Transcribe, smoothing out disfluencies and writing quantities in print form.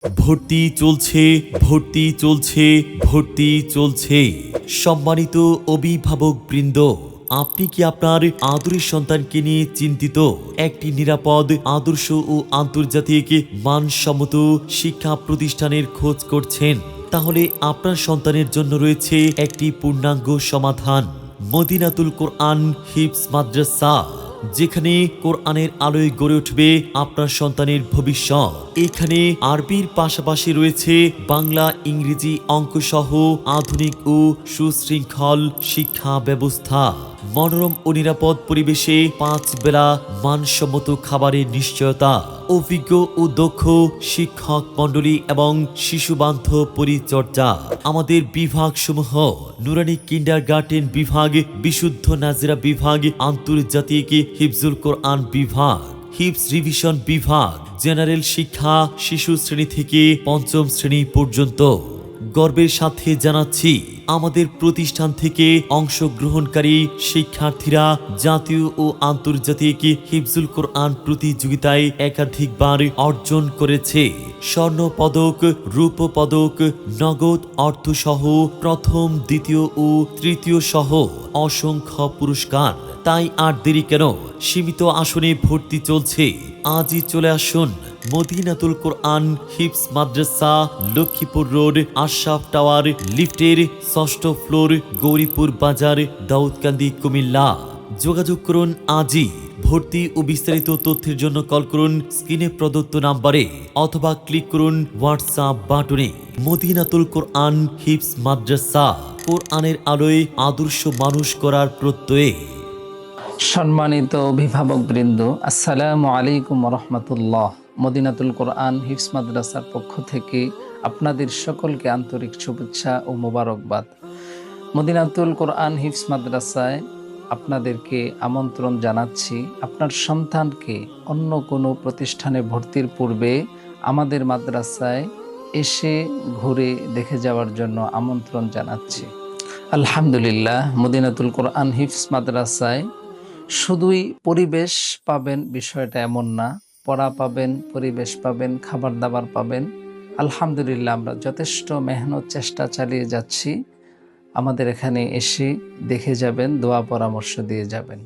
ভর্তি চলছে, ভর্তি চলছে, ভর্তি চলছে। সম্মানিত অভিভাবকবৃন্দ, আপনি কি আপনার আদরের সন্তানকে নিয়ে চিন্তিত? একটি নিরাপদ, আদর্শ ও আন্তর্জাতিক মানসম্মত শিক্ষা প্রতিষ্ঠানের খোঁজ করছেন? তাহলে আপনার সন্তানের জন্য রয়েছে একটি পূর্ণাঙ্গ সমাধান। মদিনাতুল কোরআন হিফজ মাদ্রাসা, যেখানে কোরআনের আলোয় গড়ে উঠবে আপনার সন্তানের ভবিষ্যৎ। এখানে আরবির পাশাপাশি রয়েছে বাংলা, ইংরেজি, অঙ্ক সহ আধুনিক ও সুশৃঙ্খল শিক্ষা ব্যবস্থা। মনোরম ও নিরাপদ পরিবেশে 5 বেলা মানসম্মত খাবারের নিশ্চয়তা, অভিজ্ঞ ও দক্ষ শিক্ষক মণ্ডলী এবং শিশু বান্ধব পরিচর্যা। আমাদের বিভাগসমূহ: নুরানি কিন্ডারগার্টেন বিভাগ, বিশুদ্ধ নাজিরা বিভাগ, আন্তর্জাতিক হিফজুল কোরআন বিভাগ, হিফজ রিভিশন বিভাগ, জেনারেল শিক্ষা, শিশু শ্রেণী থেকে 5ম শ্রেণী পর্যন্ত। গর্বের সাথে জানাচ্ছি, আমাদের প্রতিষ্ঠান থেকে অংশগ্রহণকারী শিক্ষার্থীরা জাতীয় ও আন্তর্জাতিক হিফজুল কোরআন প্রতিযোগিতায় একাধিকবার অর্জন করেছে স্বর্ণ পদক, রূপ পদক, নগদ অর্থসহ প্রথম, দ্বিতীয় ও তৃতীয় সহ অসংখ্য পুরস্কার। তাই আর দেরি কেন? সীমিত আসনে ভর্তি চলছে। আজই চলে আসুন মদিনাতুল কোরআন হিফজ মাদ্রাসা, লক্ষ্মীপুর রোড, আশরাফ টাওয়ার, লিফটের 6ষ্ঠ ফ্লোর, গৌরীপুর বাজার, দাউদকান্দি, কুমিল্লা। যোগাযোগ করুন আজই। ভর্তি ও বিস্তারিত তথ্যের জন্য কল করুন স্ক্রিনে প্রদত্ত নাম্বারে অথবা ক্লিক করুন হোয়াটসঅ্যাপ বাটনে। মদিনাতুল কোরআন হিফজ মাদ্রাসা, কোরআনের আলোয় আদর্শ মানুষ করার প্রত্যয়ে। সম্মানিত অভিভাবকবৃন্দ, আসসালামু আলাইকুম রহমতুল্লাহ। মদিনাতুল কোরআন হিফজ মাদ্রাসার পক্ষ থেকে আপনাদের সকলকে আন্তরিক শুভেচ্ছা ও মোবারকবাদ। মদিনাতুল কোরআন হিফজ মাদ্রাসায় আপনাদেরকে আমন্ত্রণ জানাচ্ছি। আপনার সন্তানকে অন্য কোনো প্রতিষ্ঠানে ভর্তির পূর্বে আমাদের মাদ্রাসায় এসে ঘুরে দেখে যাওয়ার জন্য আমন্ত্রণ জানাচ্ছি। আলহামদুলিল্লাহ, মদিনাতুল কোরআন হিফজ মাদ্রাসায় শুধুই পরিবেশ পাবেন বিষয়টা এমন না, পড়া পাবেন, পরিবেশ পাবেন, খাবার দাবার পাবেন। আলহামদুলিল্লাহ, আমরা যথেষ্ট মেহনত চেষ্টা চালিয়ে যাচ্ছি। আমাদের এখানে এসে দেখে যাবেন, দোয়া পরামর্শ দিয়ে যাবেন।